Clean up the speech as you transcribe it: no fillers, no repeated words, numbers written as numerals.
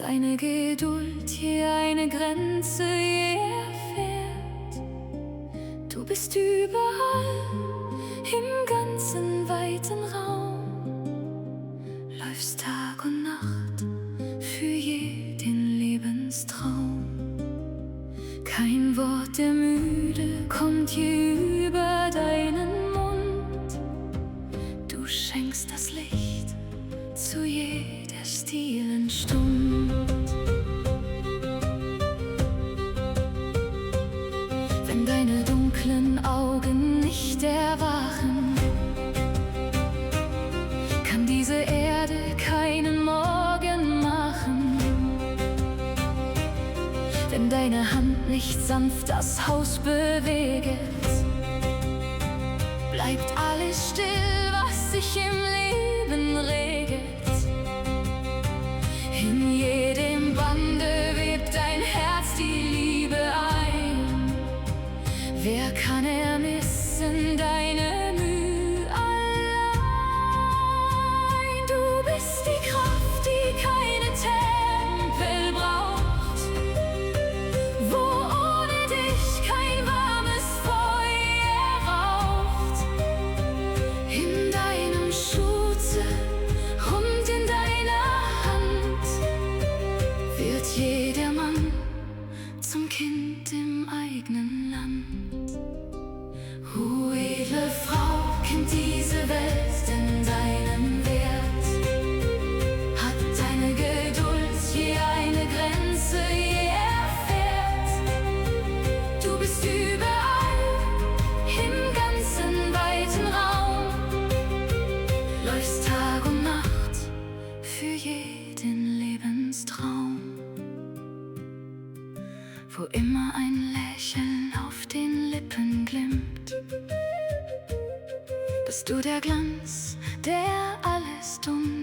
deine Geduld hier eine Grenze je erfährt. Du bist überall im ganzen weiten Raum, läufst Tag und Nacht für jeden Lebenstraum. Kein Wort der Müde kommt je über deinen Mund. Du schenkst das Licht zu jeder stillen Stund. Wenn deine dunklen Augen nicht erwachen, kann diese Erde keinen Morgen machen. Wenn deine Hand nicht sanft das Haus beweget, bleibt alles still, was sich im Leben reget. In jedem Bande webt dein Herz die Liebe ein. Wer kann ermissen deine Mühe allein? Du bist die Kraft, die keine Tempel braucht, wo ohne dich kein warmes Feuer raucht. In deinem Schutze und in deiner Hand wird jeder Mann zum Kind im eigenen Land. O edle Frau, kennt diese Welt denn deinen Wert? Hat deine Geduld je eine Grenze je erfährt? Du bist überall im ganzen weiten Raum, läufst Tag und Nacht für jeden Lebenstraum. Wo immer ein Lächeln auf den Lippen glimmt, bist du der Glanz, der alles dumm